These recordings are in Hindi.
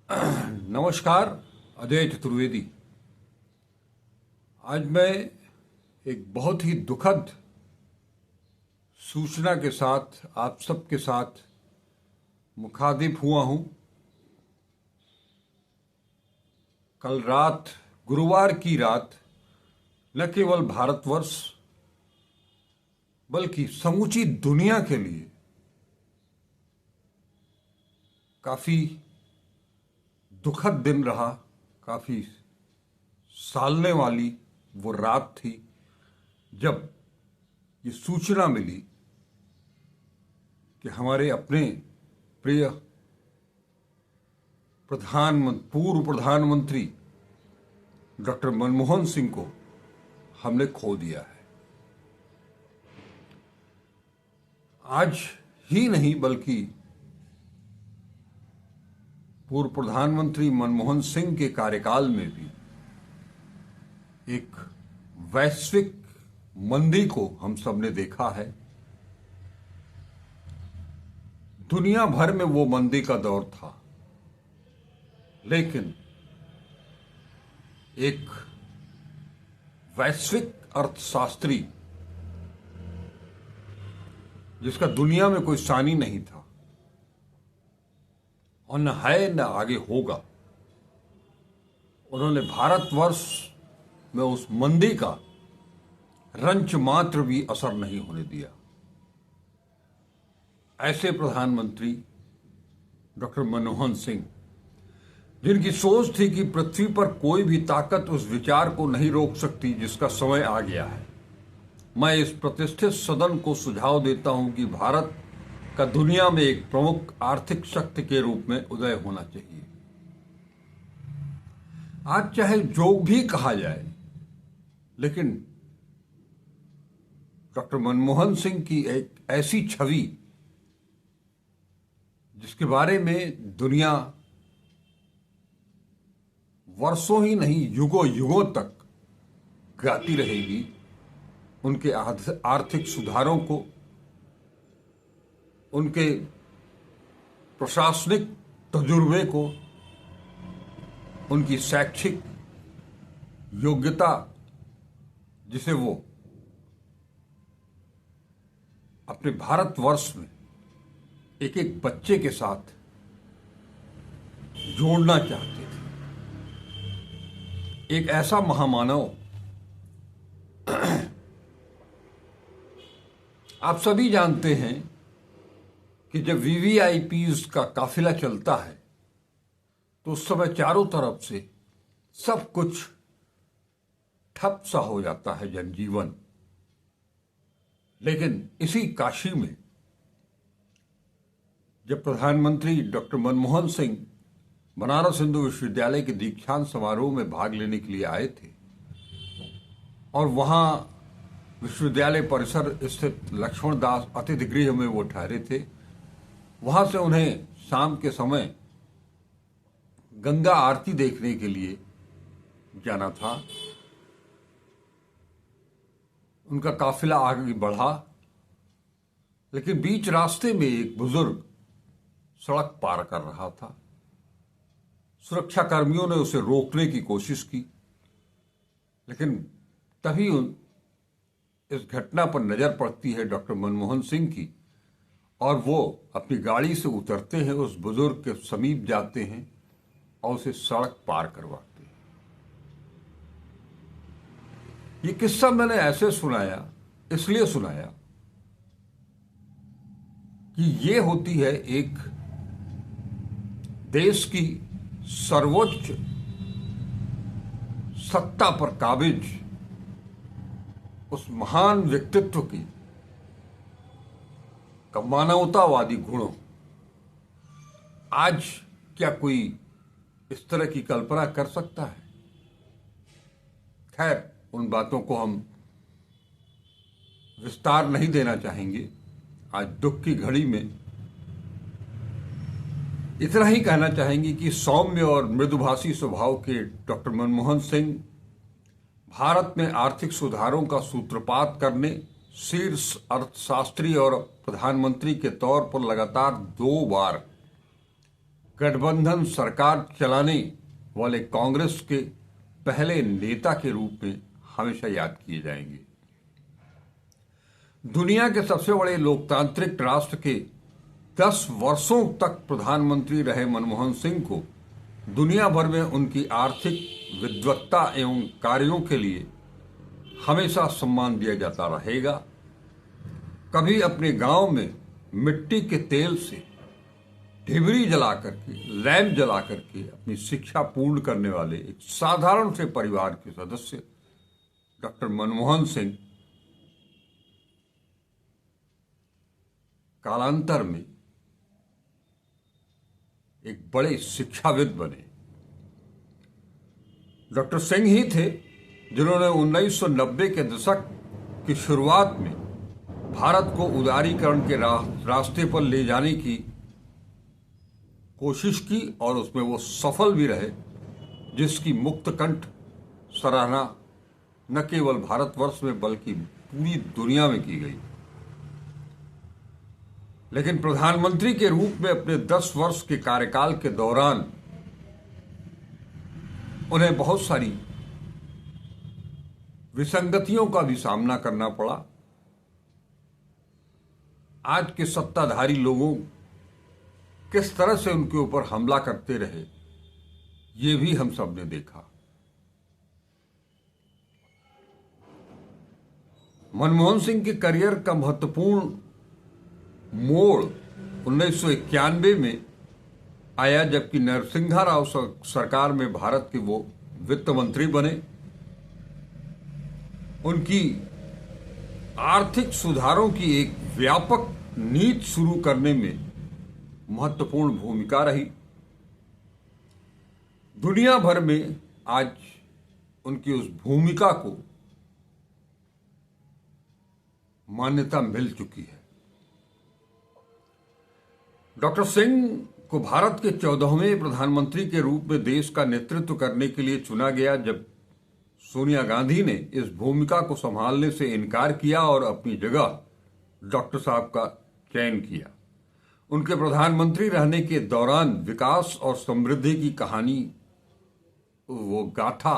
नमस्कार। अजय चतुर्वेदी। आज मैं एक बहुत ही दुखद सूचना के साथ आप सबके साथ मुखातिब हुआ हूं। कल रात, गुरुवार की रात, न केवल भारतवर्ष बल्कि समूची दुनिया के लिए काफी दुखद दिन रहा। काफी सालने वाली वो रात थी जब ये सूचना मिली कि हमारे अपने प्रिय पूर्व प्रधानमंत्री डॉक्टर मनमोहन सिंह को हमने खो दिया है। आज ही नहीं बल्कि पूर्व प्रधानमंत्री मनमोहन सिंह के कार्यकाल में भी एक वैश्विक मंदी को हम सबने देखा है। दुनिया भर में वो मंदी का दौर था, लेकिन एक वैश्विक अर्थशास्त्री जिसका दुनिया में कोई सानी नहीं था और न है न आगे होगा, उन्होंने भारतवर्ष में उस मंदी का रंच मात्र भी असर नहीं होने दिया। ऐसे प्रधानमंत्री डॉक्टर मनमोहन सिंह, जिनकी सोच थी कि पृथ्वी पर कोई भी ताकत उस विचार को नहीं रोक सकती जिसका समय आ गया है। मैं इस प्रतिष्ठित सदन को सुझाव देता हूं कि भारत का दुनिया में एक प्रमुख आर्थिक शक्ति के रूप में उदय होना चाहिए। आज चाहे जो भी कहा जाए, लेकिन डॉक्टर मनमोहन सिंह की एक ऐसी छवि जिसके बारे में दुनिया वर्षों ही नहीं युगों युगों तक गाती रहेगी, उनके आर्थिक सुधारों को, उनके प्रशासनिक तजुर्बे को, उनकी शैक्षिक योग्यता जिसे वो अपने भारतवर्ष में एक एक बच्चे के साथ जोड़ना चाहते थे। एक ऐसा महामानव। आप सभी जानते हैं कि जब वीवीआईपीज का काफिला चलता है तो उस समय चारों तरफ से सब कुछ ठप सा हो जाता है, जनजीवन। लेकिन इसी काशी में जब प्रधानमंत्री डॉक्टर मनमोहन सिंह बनारस हिंदू विश्वविद्यालय के दीक्षांत समारोह में भाग लेने के लिए आए थे और वहां विश्वविद्यालय परिसर स्थित लक्ष्मण दास अतिथि गृह में वो ठहरे थे, वहां से उन्हें शाम के समय गंगा आरती देखने के लिए जाना था। उनका काफिला आगे बढ़ा, लेकिन बीच रास्ते में एक बुजुर्ग सड़क पार कर रहा था। सुरक्षा कर्मियों ने उसे रोकने की कोशिश की, लेकिन तभी इस घटना पर नजर पड़ती है डॉक्टर मनमोहन सिंह की और वो अपनी गाड़ी से उतरते हैं, उस बुजुर्ग के समीप जाते हैं और उसे सड़क पार करवाते हैं। ये किस्सा मैंने ऐसे सुनाया, इसलिए सुनाया कि ये होती है एक देश की सर्वोच्च सत्ता पर काबिज उस महान व्यक्तित्व की मानवतावादी गुणों। आज क्या कोई इस तरह की कल्पना कर सकता है? खैर, उन बातों को हम विस्तार नहीं देना चाहेंगे। आज दुख की घड़ी में इतना ही कहना चाहेंगे कि सौम्य और मृदुभाषी स्वभाव के डॉक्टर मनमोहन सिंह भारत में आर्थिक सुधारों का सूत्रपात करने, शीर्ष अर्थशास्त्री और प्रधानमंत्री के तौर पर लगातार 2 बार गठबंधन सरकार चलाने वाले कांग्रेस के पहले नेता के रूप में हमेशा याद किए जाएंगे। दुनिया के सबसे बड़े लोकतांत्रिक राष्ट्र के 10 वर्षों तक प्रधानमंत्री रहे मनमोहन सिंह को दुनिया भर में उनकी आर्थिक विद्वत्ता एवं कार्यों के लिए हमेशा सम्मान दिया जाता रहेगा। कभी अपने गांव में मिट्टी के तेल से ढिबरी जला करके, लैंप जला करके अपनी शिक्षा पूर्ण करने वाले एक साधारण से परिवार के सदस्य डॉक्टर मनमोहन सिंह कालांतर में एक बड़े शिक्षाविद बने। डॉक्टर सिंह ही थे जिन्होंने 1990 के दशक की शुरुआत में भारत को उदारीकरण के रास्ते पर ले जाने की कोशिश की और उसमें वो सफल भी रहे, जिसकी मुक्तकंठ सराहना न केवल भारतवर्ष में बल्कि पूरी दुनिया में की गई। लेकिन प्रधानमंत्री के रूप में अपने 10 वर्ष के कार्यकाल के दौरान उन्हें बहुत सारी विसंगतियों का भी सामना करना पड़ा। आज के सत्ताधारी लोगों किस तरह से उनके ऊपर हमला करते रहे, ये भी हम सब ने देखा। मनमोहन सिंह के करियर का महत्वपूर्ण मोड़ 1991 में आया, जबकि नरसिम्हा राव सरकार में भारत के वो वित्त मंत्री बने। उनकी आर्थिक सुधारों की एक व्यापक नीति शुरू करने में महत्वपूर्ण भूमिका रही। दुनिया भर में आज उनकी उस भूमिका को मान्यता मिल चुकी है। डॉक्टर सिंह को भारत के 14वें प्रधानमंत्री के रूप में देश का नेतृत्व करने के लिए चुना गया, जब सोनिया गांधी ने इस भूमिका को संभालने से इनकार किया और अपनी जगह डॉक्टर साहब का चयन किया। उनके प्रधानमंत्री रहने के दौरान विकास और समृद्धि की कहानी, वो गाथा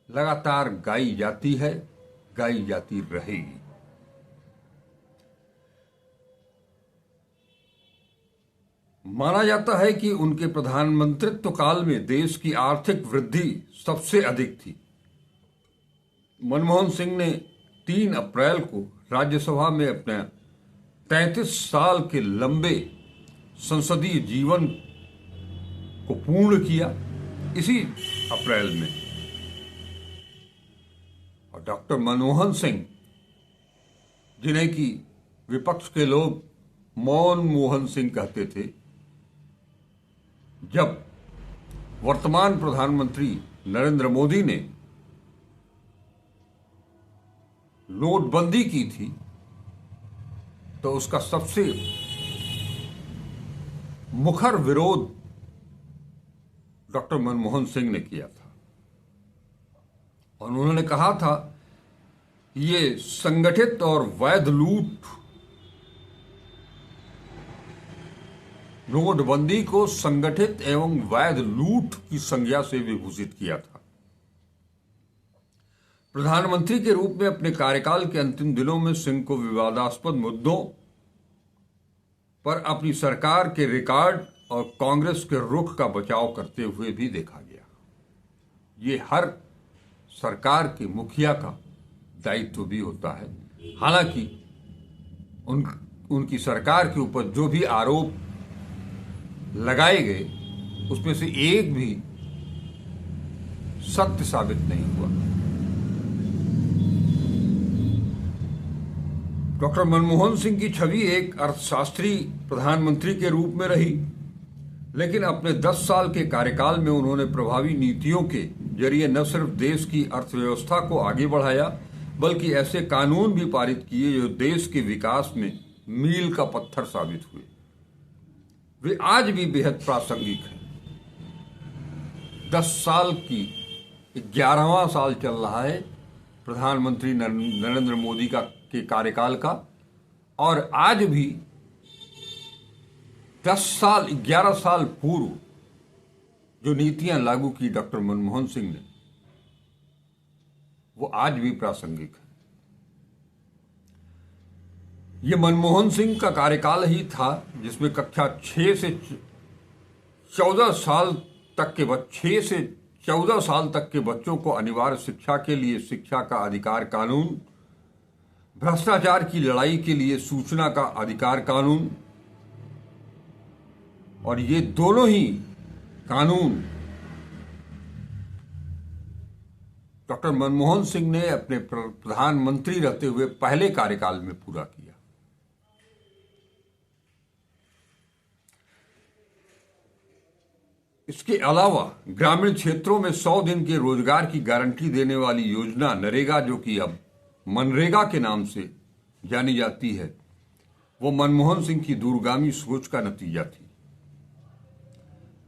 लगातार गाई जाती है, गाई जाती रहेगी। माना जाता है कि उनके प्रधानमंत्रित्व काल में देश की आर्थिक वृद्धि सबसे अधिक थी। मनमोहन सिंह ने 3 अप्रैल को राज्यसभा में अपने 33 साल के लंबे संसदीय जीवन को पूर्ण किया, इसी अप्रैल में। और डॉक्टर मनमोहन सिंह, जिन्हें कि विपक्ष के लोग मौन मोहन सिंह कहते थे, जब वर्तमान प्रधानमंत्री नरेंद्र मोदी ने नोटबंदी की थी, तो उसका सबसे मुखर विरोध डॉक्टर मनमोहन सिंह ने किया था। और उन्होंने कहा था ये संगठित और वैध लूट, नोटबंदी को संगठित एवं वैध लूट की संज्ञा से विभूषित किया था। प्रधानमंत्री के रूप में अपने कार्यकाल के अंतिम दिनों में सिंह को विवादास्पद मुद्दों पर अपनी सरकार के रिकॉर्ड और कांग्रेस के रुख का बचाव करते हुए भी देखा गया। ये हर सरकार के मुखिया का दायित्व भी होता है। हालांकि उनकी सरकार के ऊपर जो भी आरोप लगाए गए, उसमें से एक भी सत्य साबित नहीं हुआ। डॉक्टर मनमोहन सिंह की छवि एक अर्थशास्त्री प्रधानमंत्री के रूप में रही, लेकिन अपने 10 साल के कार्यकाल में उन्होंने प्रभावी नीतियों के जरिए न सिर्फ देश की अर्थव्यवस्था को आगे बढ़ाया, बल्कि ऐसे कानून भी पारित किए जो देश के विकास में मील का पत्थर साबित हुए। वे आज भी बेहद प्रासंगिक हैं। 10 साल की 11वां साल चल रहा है प्रधानमंत्री नरेंद्र मोदी के कार्यकाल का, और आज भी 10 साल 11 साल पूर्व जो नीतियां लागू की डॉक्टर मनमोहन सिंह ने, वो आज भी प्रासंगिक है। ये मनमोहन सिंह का कार्यकाल ही था जिसमें कक्षा 6 से 14 साल तक के 6 से 14 साल तक के बच्चों को अनिवार्य शिक्षा के लिए शिक्षा का अधिकार कानून, भ्रष्टाचार की लड़ाई के लिए सूचना का अधिकार कानून, और ये दोनों ही कानून डॉक्टर मनमोहन सिंह ने अपने प्रधानमंत्री रहते हुए पहले कार्यकाल में पूरा किया। इसके अलावा ग्रामीण क्षेत्रों में 100 दिन के रोजगार की गारंटी देने वाली योजना नरेगा, जो कि अब मनरेगा के नाम से जानी जाती है, वो मनमोहन सिंह की दूरगामी सोच का नतीजा थी।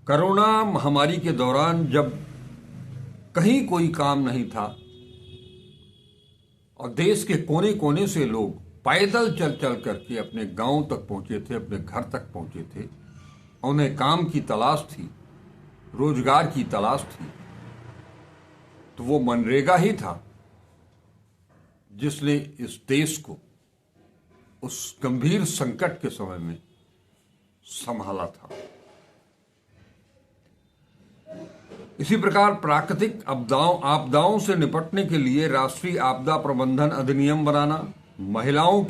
कोरोना महामारी के दौरान जब कहीं कोई काम नहीं था और देश के कोने कोने से लोग पैदल चल चल करके अपने गांव तक पहुंचे थे, अपने घर तक पहुंचे थे, उन्हें काम की तलाश थी, रोजगार की तलाश थी, तो वो मनरेगा ही था जिसने इस देश को उस गंभीर संकट के समय में संभाला था। इसी प्रकार प्राकृतिक आपदाओं से निपटने के लिए राष्ट्रीय आपदा प्रबंधन अधिनियम बनाना, महिलाओं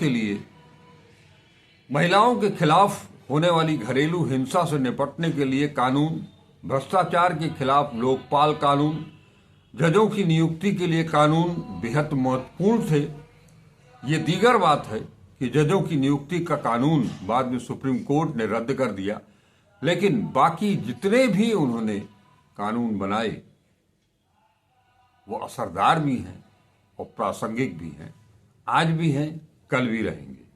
के खिलाफ होने वाली घरेलू हिंसा से निपटने के लिए कानून, भ्रष्टाचार के खिलाफ लोकपाल कानून, जजों की नियुक्ति के लिए कानून बेहद महत्वपूर्ण थे। ये दीगर बात है कि जजों की नियुक्ति का कानून बाद में सुप्रीम कोर्ट ने रद्द कर दिया, लेकिन बाकी जितने भी उन्होंने कानून बनाए वो असरदार भी हैं और प्रासंगिक भी हैं, आज भी हैं, कल भी रहेंगे।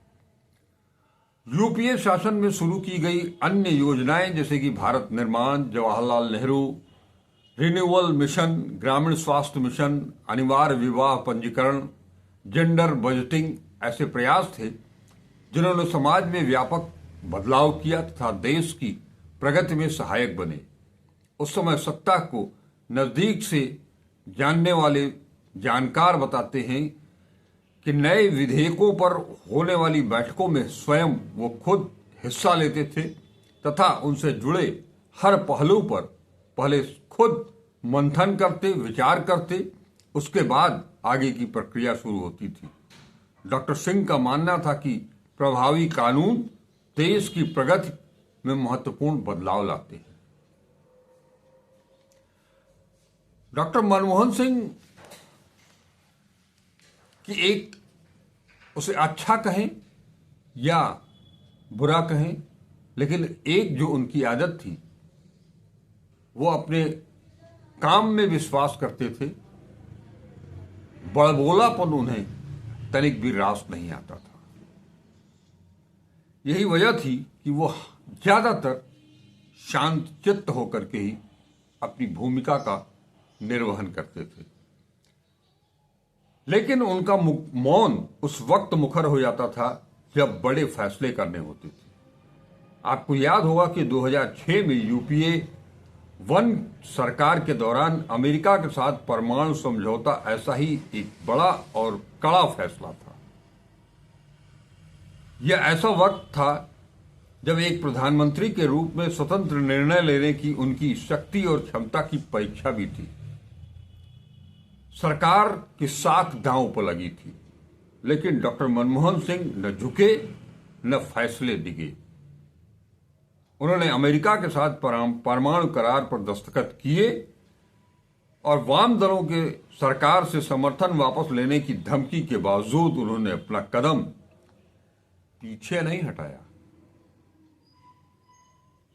यूपीए शासन में शुरू की गई अन्य योजनाएं जैसे कि भारत निर्माण, जवाहरलाल नेहरू रिन्यूअल मिशन, ग्रामीण स्वास्थ्य मिशन, अनिवार्य विवाह पंजीकरण, जेंडर बजटिंग ऐसे प्रयास थे जिन्होंने समाज में व्यापक बदलाव किया तथा देश की प्रगति में सहायक बने। उस समय सत्ता को नजदीक से जानने वाले जानकार बताते हैं कि नए विधेयकों पर होने वाली बैठकों में स्वयं वो खुद हिस्सा लेते थे तथा उनसे जुड़े हर पहलू पर पहले खुद मंथन करते, विचार करते, उसके बाद आगे की प्रक्रिया शुरू होती थी। डॉक्टर सिंह का मानना था कि प्रभावी कानून देश की प्रगति में महत्वपूर्ण बदलाव लाते हैं। डॉक्टर मनमोहन सिंह की एक, उसे अच्छा कहें या बुरा कहें, लेकिन एक जो उनकी आदत थी वो अपने काम में विश्वास करते थे। बड़बोलापन उन्हें तनिक भी रास नहीं आता था। यही वजह थी कि वो ज्यादातर शांत चित्त होकर के ही अपनी भूमिका का निर्वहन करते थे, लेकिन उनका मौन उस वक्त मुखर हो जाता था जब बड़े फैसले करने होते थे। आपको याद होगा कि 2006 में यूपीए 1 सरकार के दौरान अमेरिका के साथ परमाणु समझौता ऐसा ही एक बड़ा और कड़ा फैसला था। यह ऐसा वक्त था जब एक प्रधानमंत्री के रूप में स्वतंत्र निर्णय लेने की उनकी शक्ति और क्षमता की परीक्षा भी थी। सरकार की साख दांव पर लगी थी, लेकिन डॉक्टर मनमोहन सिंह न झुके न फैसले डिगे। उन्होंने अमेरिका के साथ परमाणु करार पर दस्तखत किए और वाम दलों के सरकार से समर्थन वापस लेने की धमकी के बावजूद उन्होंने अपना कदम पीछे नहीं हटाया।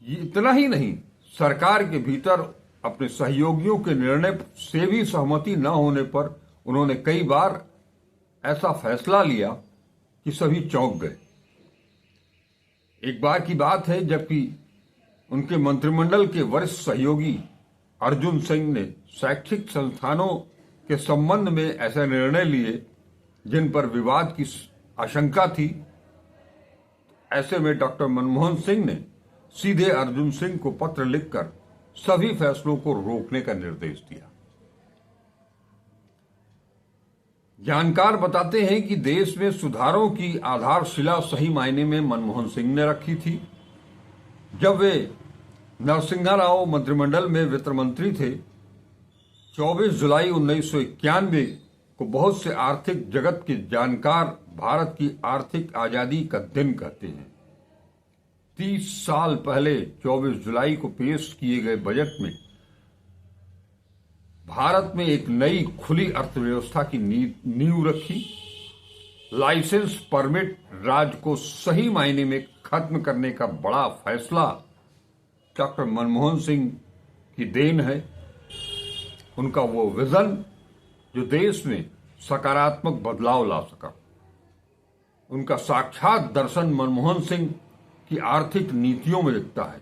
ये इतना ही नहीं, सरकार के भीतर अपने सहयोगियों के निर्णय से भी सहमति न होने पर उन्होंने कई बार ऐसा फैसला लिया कि सभी चौंक गए। एक बार की बात है जबकि उनके मंत्रिमंडल के वरिष्ठ सहयोगी अर्जुन सिंह ने शैक्षिक संस्थानों के संबंध में ऐसे निर्णय लिए जिन पर विवाद की आशंका थी। ऐसे में डॉक्टर मनमोहन सिंह ने सीधे अर्जुन सिंह को पत्र लिखकर सभी फैसलों को रोकने का निर्देश दिया। जानकार बताते हैं कि देश में सुधारों की आधारशिला सही मायने में मनमोहन सिंह ने रखी थी। जब वे नरसिम्हा राव मंत्रिमंडल में वित्त मंत्री थे, 24 जुलाई 1991 को बहुत से आर्थिक जगत के जानकार भारत की आर्थिक आजादी का दिन कहते हैं। 30 साल पहले 24 जुलाई को पेश किए गए बजट में भारत में एक नई खुली अर्थव्यवस्था की नींव रखी। लाइसेंस परमिट राज को सही मायने में खत्म करने का बड़ा फैसला डॉक्टर मनमोहन सिंह की देन है। उनका वो विजन जो देश में सकारात्मक बदलाव ला सका। उनका साक्षात दर्शन मनमोहन सिंह की आर्थिक नीतियों में दिखता है।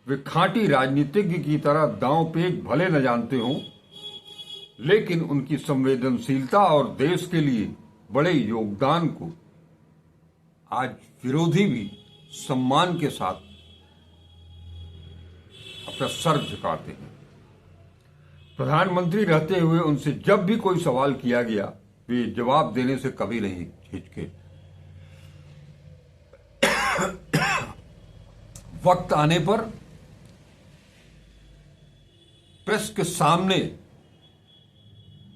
वे खांटी राजनीतिज्ञ की तरह दांव पेच भले न जानते हों, लेकिन उनकी संवेदनशीलता और देश के लिए बड़े योगदान को आज विरोधी भी सम्मान के साथ अपना सर झुकाते हैं। प्रधानमंत्री रहते हुए उनसे जब भी कोई सवाल किया गया, वे जवाब देने से कभी नहीं हिचके। वक्त आने पर प्रेस के सामने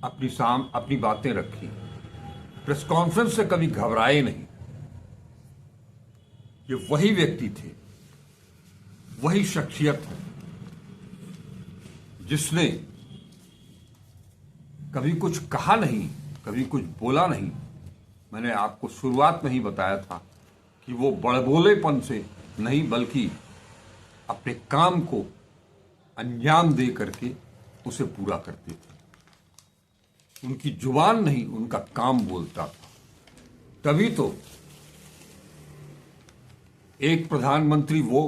अपनी बातें रखी। प्रेस कॉन्फ्रेंस से कभी घबराए नहीं। ये वही व्यक्ति थे, वही शख्सियत है जिसने कभी कुछ कहा नहीं, कभी कुछ बोला नहीं। मैंने आपको शुरुआत में ही बताया था कि वो बड़बोलेपन से नहीं, बल्कि अपने काम को अंजाम दे करके उसे पूरा करते थे। उनकी जुबान नहीं, उनका काम बोलता था। तभी तो एक प्रधानमंत्री वो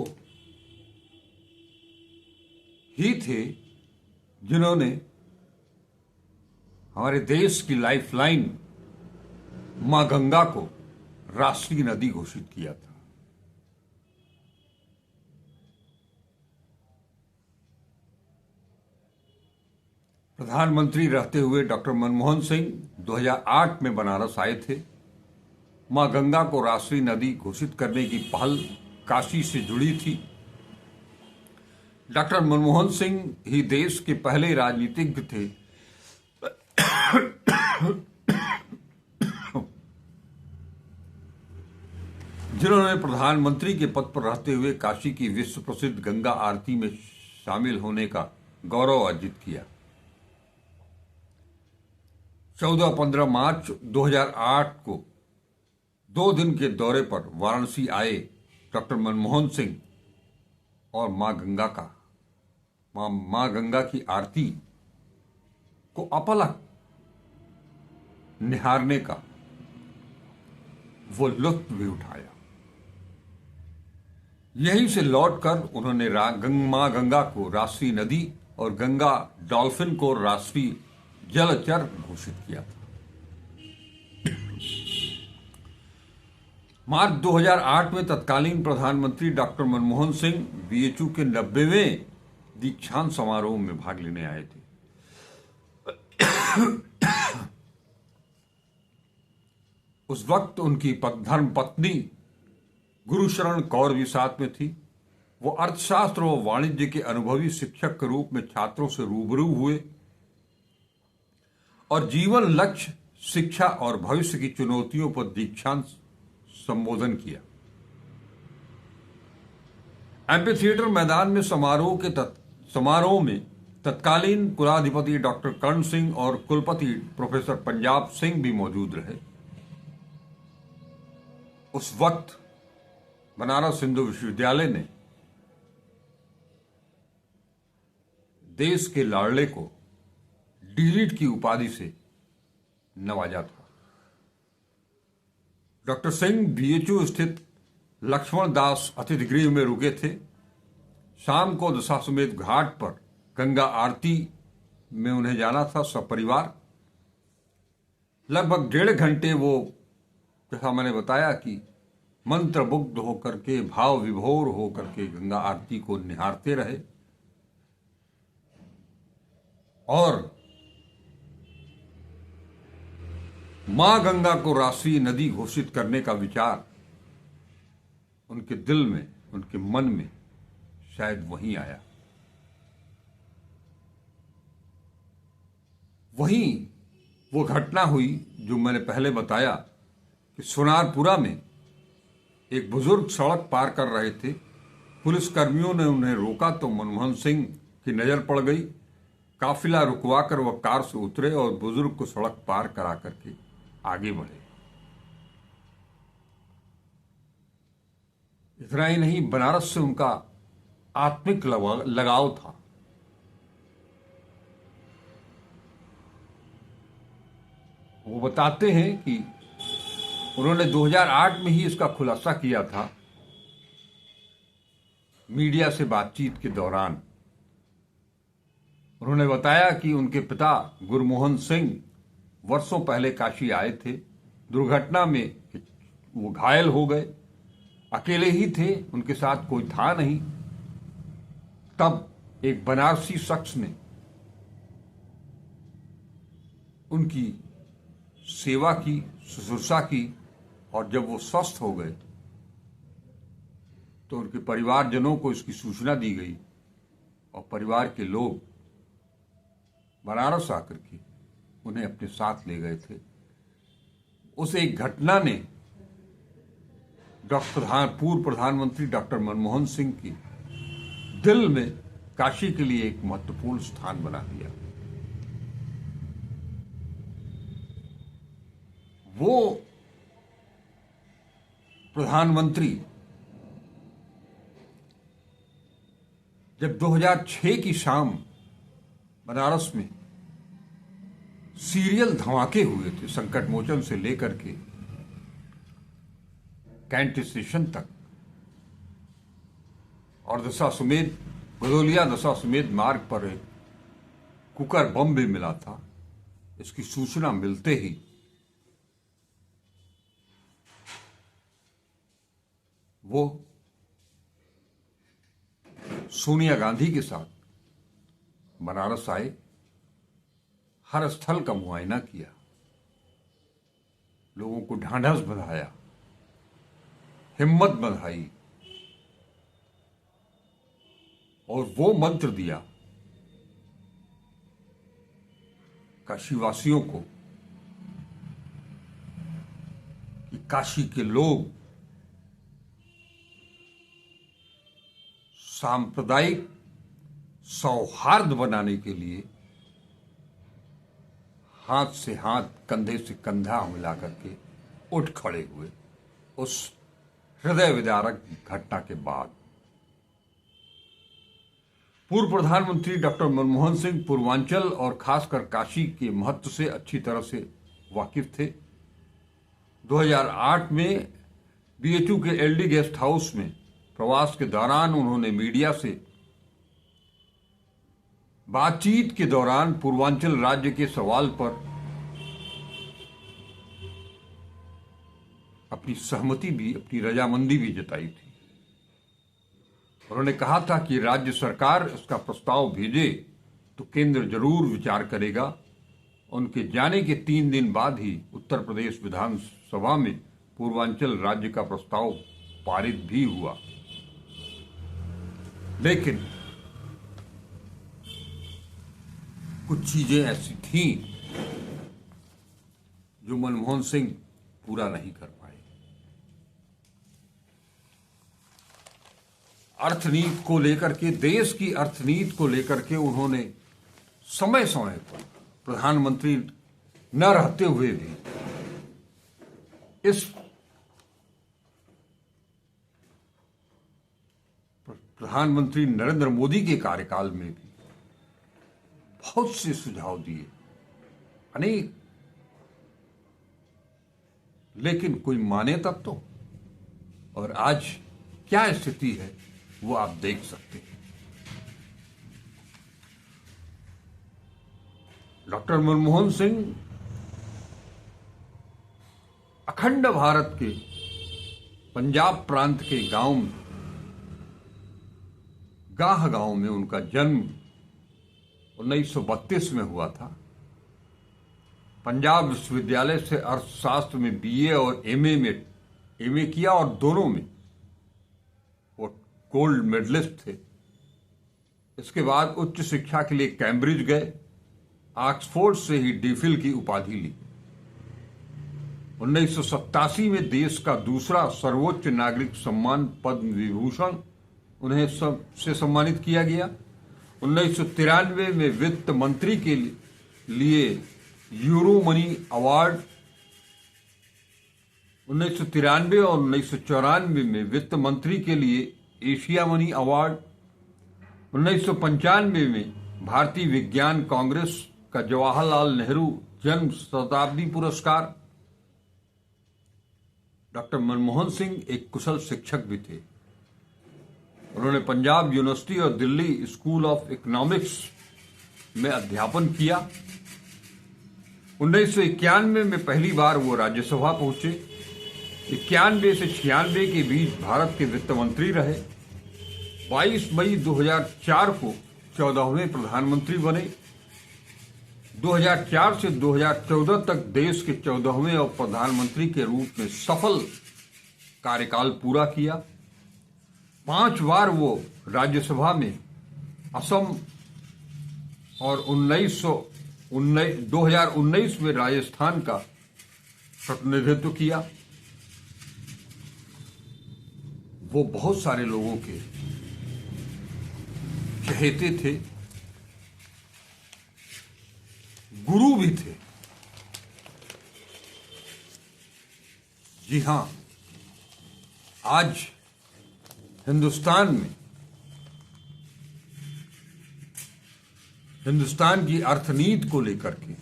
ही थे जिन्होंने हमारे देश की लाइफलाइन मां गंगा को राष्ट्रीय नदी घोषित किया था। प्रधानमंत्री रहते हुए डॉक्टर मनमोहन सिंह 2008 में बनारस आए थे। मां गंगा को राष्ट्रीय नदी घोषित करने की पहल काशी से जुड़ी थी। डॉक्टर मनमोहन सिंह ही देश के पहले राजनीतिज्ञ थे जिन्होंने प्रधानमंत्री के पद पर रहते हुए काशी की विश्व प्रसिद्ध गंगा आरती में शामिल होने का गौरव अर्जित किया। 14-15 मार्च 2008 को 2 दिन के दौरे पर वाराणसी आए डॉक्टर मनमोहन सिंह और मां गंगा की आरती को अपलक निहारने का वो लुत्फ भी उठाया। यहीं से लौटकर उन्होंने मां गंगा को राष्ट्रीय नदी और गंगा डॉल्फिन को राष्ट्रीय जलचर घोषित किया था। मार्च 2008 में तत्कालीन प्रधानमंत्री डॉक्टर मनमोहन सिंह बीएचयू के 90वें दीक्षांत समारोह में भाग लेने आए थे। उस वक्त उनकी धर्म पत्नी गुरुशरण कौर भी साथ में थी। वो अर्थशास्त्र और वाणिज्य के अनुभवी शिक्षक के रूप में छात्रों से रूबरू हुए और जीवन लक्ष्य, शिक्षा और भविष्य की चुनौतियों पर दीक्षांत संबोधन किया। एम्पी थिएटर मैदान में समारोह में तत्कालीन कुलाधिपति डॉक्टर कर्ण सिंह और कुलपति प्रोफेसर पंजाब सिंह भी मौजूद रहे। उस वक्त बनारस हिंदू विश्वविद्यालय ने देश के लाडले को डीलिट की उपाधि से नवाजा था। डॉक्टर सिंह बीएचयू स्थित लक्ष्मण दास अतिथि गृह में रुके थे। शाम को दशाश्वमेध घाट पर गंगा आरती में उन्हें जाना था सपरिवार। लगभग 1.5 घंटे वो, जैसा मैंने बताया कि मंत्रमुग्ध होकर के, भाव विभोर होकर के गंगा आरती को निहारते रहे और मां गंगा को राष्ट्रीय नदी घोषित करने का विचार उनके दिल में, उनके मन में शायद वहीं आया। वहीं वो घटना हुई जो मैंने पहले बताया कि सोनारपुरा में एक बुजुर्ग सड़क पार कर रहे थे। पुलिस कर्मियों ने उन्हें रोका तो मनमोहन सिंह की नजर पड़ गई। काफिला रुकवाकर वह कार से उतरे और बुजुर्ग को सड़क पार करा करके आगे बढ़े। इतना ही नहीं, बनारस से उनका आत्मिक लगाव था। वो बताते हैं कि उन्होंने 2008 में ही इसका खुलासा किया था मीडिया से बातचीत के दौरान। उन्होंने बताया कि उनके पिता गुरमोहन सिंह वर्षों पहले काशी आए थे। दुर्घटना में वो घायल हो गए, अकेले ही थे, उनके साथ कोई था नहीं। तब एक बनारसी शख्स ने उनकी सेवा की, शुश्रूषा की और जब वो स्वस्थ हो गए तो उनके परिवारजनों को इसकी सूचना दी गई और परिवार के लोग बनारस आकर के उन्हें अपने साथ ले गए थे। उस एक घटना ने पूर्व प्रधानमंत्री डॉक्टर मनमोहन सिंह की दिल में काशी के लिए एक महत्वपूर्ण स्थान बना दिया। वो प्रधानमंत्री जब 2006 की शाम बनारस में सीरियल धमाके हुए थे, संकट मोचन से लेकर के कैंट स्टेशन तक, और दशाश्वमेध, भदोलिया दशाश्वमेध मार्ग पर एक कुकर बम भी मिला था। इसकी सूचना मिलते ही वो सोनिया गांधी के साथ बनारस आए, हर स्थल का मुआयना किया, लोगों को ढांढस बंधाया, हिम्मत बंधाई और वो मंत्र दिया काशीवासियों को कि काशी के लोग सांप्रदायिक सौहार्द बनाने के लिए हाथ से हाथ, कंधे से कंधा मिला करके उठ खड़े हुए उस हृदय विदारक घटना के बाद। पूर्व प्रधानमंत्री डॉक्टर मनमोहन सिंह पूर्वांचल और खासकर काशी के महत्व से अच्छी तरह से वाकिफ थे। 2008 में बीएचयू के एलडी गेस्ट हाउस में प्रवास के दौरान उन्होंने मीडिया से बातचीत के दौरान पूर्वांचल राज्य के सवाल पर अपनी सहमति भी, अपनी रजामंदी भी जताई थी। उन्होंने कहा था कि राज्य सरकार इसका प्रस्ताव भेजे तो केंद्र जरूर विचार करेगा। उनके जाने के 3 दिन बाद ही उत्तर प्रदेश विधानसभा में पूर्वांचल राज्य का प्रस्ताव पारित भी हुआ। लेकिन कुछ चीजें ऐसी थीं जो मनमोहन सिंह पूरा नहीं कर पाए। अर्थनीति को लेकर के, देश की अर्थनीति को लेकर के उन्होंने समय समय पर प्रधानमंत्री न रहते हुए भी इस प्रधानमंत्री नरेंद्र मोदी के कार्यकाल में भी बहुत से सुझाव दिए, अनेक, लेकिन कोई माने तब तो। और आज क्या स्थिति है वो आप देख सकते हैं। डॉक्टर मनमोहन सिंह अखंड भारत के पंजाब प्रांत के गाह गांव में उनका जन्म 1932 में हुआ था। पंजाब विश्वविद्यालय से अर्थशास्त्र में बीए और एमए किया और दोनों में वो गोल्ड मेडलिस्ट थे। इसके बाद उच्च शिक्षा के लिए कैम्ब्रिज गए, ऑक्सफोर्ड से ही डीफिल की उपाधि ली। 1987 में देश का दूसरा सर्वोच्च नागरिक सम्मान पद्म विभूषण उन्हें से सम्मानित किया गया। 1993 में वित्त मंत्री के लिए यूरो मनी अवार्ड, 1993 और 1994 में वित्त मंत्री के लिए एशिया मनी अवार्ड, 1995 में भारतीय विज्ञान कांग्रेस का जवाहरलाल नेहरू जन्म शताब्दी पुरस्कार। डॉक्टर मनमोहन सिंह एक कुशल शिक्षक भी थे। उन्होंने पंजाब यूनिवर्सिटी और दिल्ली स्कूल ऑफ इकोनॉमिक्स में अध्यापन किया। 1991 में पहली बार वो राज्यसभा पहुंचे। 91 से 96 के बीच भारत के वित्त मंत्री रहे। 22 मई 2004 को 14वें प्रधानमंत्री बने। 2004 से 2014 तक देश के 14वें और प्रधानमंत्री के रूप में सफल कार्यकाल पूरा किया। 5 बार वो राज्यसभा में असम और 2019 में राजस्थान का प्रतिनिधित्व किया। वो बहुत सारे लोगों के चहेते थे, गुरु भी थे। जी हां, आज हिंदुस्तान में हिंदुस्तान की अर्थनीति को लेकर के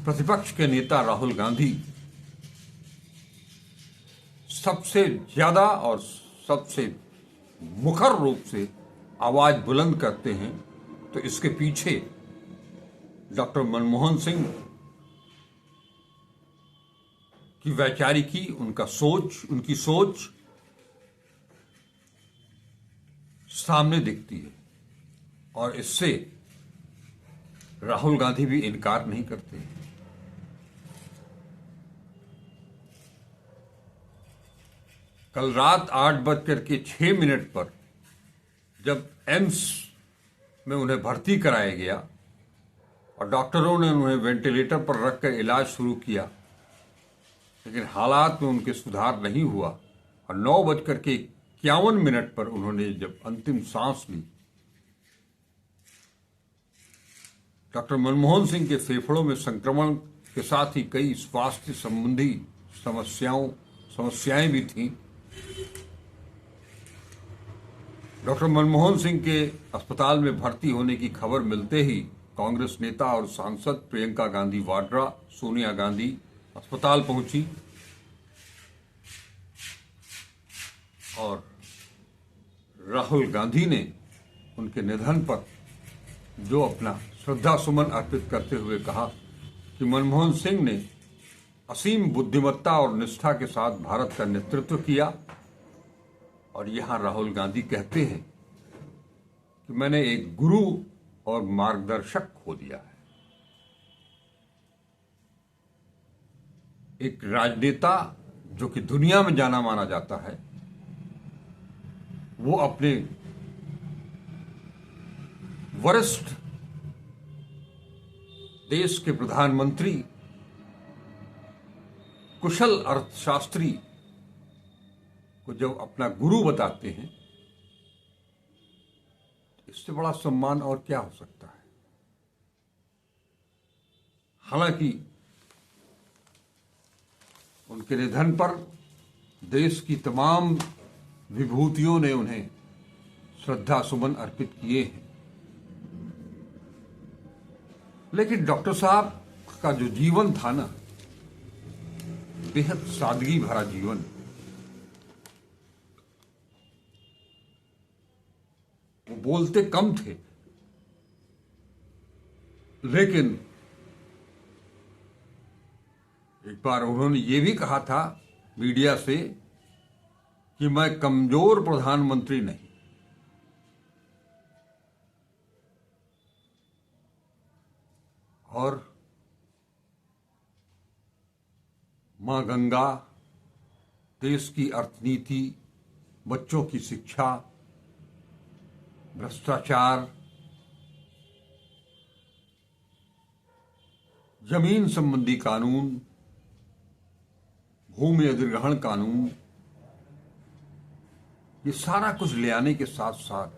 प्रतिपक्ष के नेता राहुल गांधी सबसे ज्यादा और सबसे मुखर रूप से आवाज बुलंद करते हैं, तो इसके पीछे डॉक्टर मनमोहन सिंह की वैचारिकी, उनकी सोच सामने दिखती है और इससे राहुल गांधी भी इनकार नहीं करते। कल रात 8:06 पर जब एम्स में उन्हें भर्ती कराया गया और डॉक्टरों ने उन्हें वेंटिलेटर पर रखकर इलाज शुरू किया, लेकिन हालात में उनके सुधार नहीं हुआ और 9:51 पर उन्होंने जब अंतिम सांस ली, डॉक्टर मनमोहन सिंह के फेफड़ों में संक्रमण के साथ ही कई स्वास्थ्य संबंधी समस्याएं भी थीं। डॉक्टर मनमोहन सिंह के अस्पताल में भर्ती होने की खबर मिलते ही कांग्रेस नेता और सांसद प्रियंका गांधी वाड्रा, सोनिया गांधी अस्पताल पहुंची और राहुल गांधी ने उनके निधन पर जो अपना श्रद्धा सुमन अर्पित करते हुए कहा कि मनमोहन सिंह ने असीम बुद्धिमत्ता और निष्ठा के साथ भारत का नेतृत्व किया। और यहां राहुल गांधी कहते हैं कि मैंने एक गुरु और मार्गदर्शक खो दिया है। एक राजनेता जो कि दुनिया में जाना माना जाता है, वो अपने वरिष्ठ देश के प्रधानमंत्री, कुशल अर्थशास्त्री को जब अपना गुरु बताते हैं, इससे बड़ा सम्मान और क्या हो सकता है। हालांकि उनके निधन पर देश की तमाम विभूतियों ने उन्हें श्रद्धा सुमन अर्पित किए हैं, लेकिन डॉक्टर साहब का जो जीवन था ना, बेहद सादगी भरा जीवन। वो बोलते कम थे, लेकिन एक बार उन्होंने ये भी कहा था मीडिया से कि मैं कमजोर प्रधानमंत्री नहीं, और मां गंगा, देश की अर्थनीति, बच्चों की शिक्षा, भ्रष्टाचार, जमीन संबंधी कानून, भूमि अधिग्रहण कानून, ये सारा कुछ ले आने के साथ साथ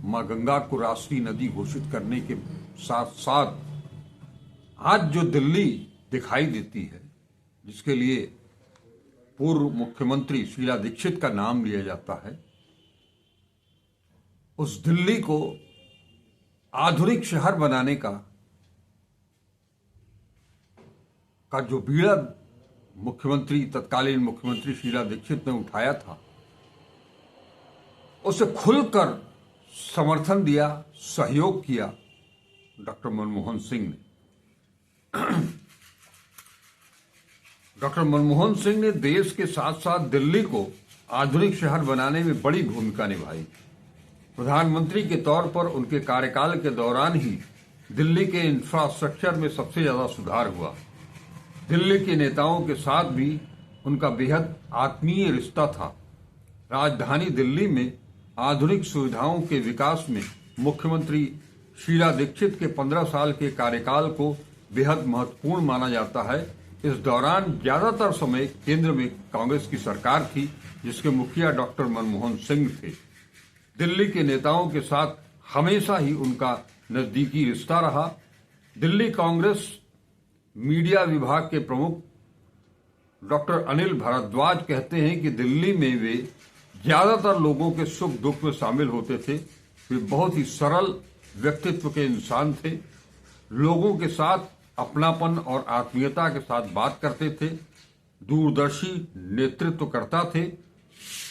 मां गंगा को राष्ट्रीय नदी घोषित करने के साथ साथ आज जो दिल्ली दिखाई देती है, जिसके लिए पूर्व मुख्यमंत्री शीला दीक्षित का नाम लिया जाता है, उस दिल्ली को आधुनिक शहर बनाने का जो बीड़ा तत्कालीन मुख्यमंत्री शीला दीक्षित ने उठाया था, उसे खुलकर समर्थन दिया, सहयोग किया डॉक्टर मनमोहन सिंह ने। डॉक्टर मनमोहन सिंह ने देश के साथ साथ दिल्ली को आधुनिक शहर बनाने में बड़ी भूमिका निभाई। प्रधानमंत्री के तौर पर उनके कार्यकाल के दौरान ही दिल्ली के इंफ्रास्ट्रक्चर में सबसे ज्यादा सुधार हुआ। दिल्ली के नेताओं के साथ भी उनका बेहद आत्मीय रिश्ता था। राजधानी दिल्ली में आधुनिक सुविधाओं के विकास में मुख्यमंत्री शीला दीक्षित के 15 साल के कार्यकाल को बेहद महत्वपूर्ण माना जाता है। इस दौरान ज्यादातर समय केंद्र में कांग्रेस की सरकार थी, जिसके मुखिया डॉक्टर मनमोहन सिंह थे। दिल्ली के नेताओं के साथ हमेशा ही उनका नजदीकी रिश्ता रहा। दिल्ली कांग्रेस मीडिया विभाग के प्रमुख डॉक्टर अनिल भारद्वाज कहते हैं कि दिल्ली में वे ज्यादातर लोगों के सुख दुख में शामिल होते थे। वे बहुत ही सरल व्यक्तित्व के इंसान थे, लोगों के साथ अपनापन और आत्मीयता के साथ बात करते थे, दूरदर्शी नेतृत्व करता थे।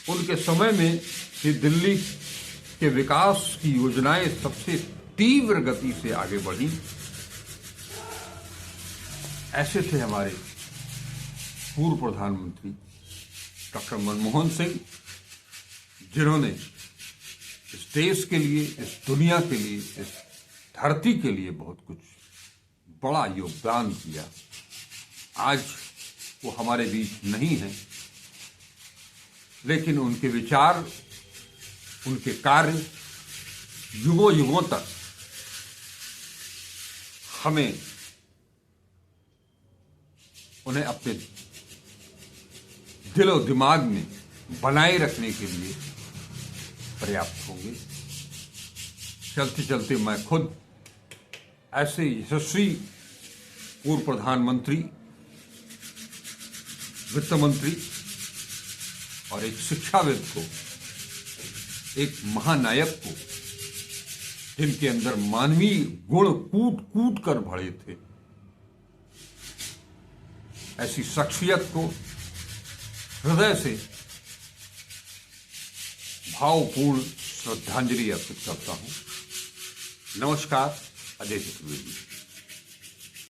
उनके समय में ही दिल्ली के विकास की योजनाएं सबसे तीव्र गति से आगे बढ़ी। ऐसे थे हमारे पूर्व प्रधानमंत्री डॉक्टर मनमोहन सिंह, जिन्होंने इस देश के लिए, इस दुनिया के लिए, इस धरती के लिए बहुत कुछ बड़ा योगदान किया। आज वो हमारे बीच नहीं है, लेकिन उनके विचार, उनके कार्य युगों युगों तक हमें उन्हें अपने दिलो दिमाग में बनाए रखने के लिए पर्याप्त होंगे। चलते चलते मैं खुद ऐसे यशस्वी पूर्व प्रधानमंत्री, वित्त मंत्री और एक शिक्षाविद को, एक महानायक को, जिनके अंदर मानवीय गुण कूट कूट कर भरे थे, ऐसी शख्सियत को हृदय से भावपूर्ण श्रद्धांजलि अर्पित करता हूं। नमस्कार। अजय चतुर्वेदी।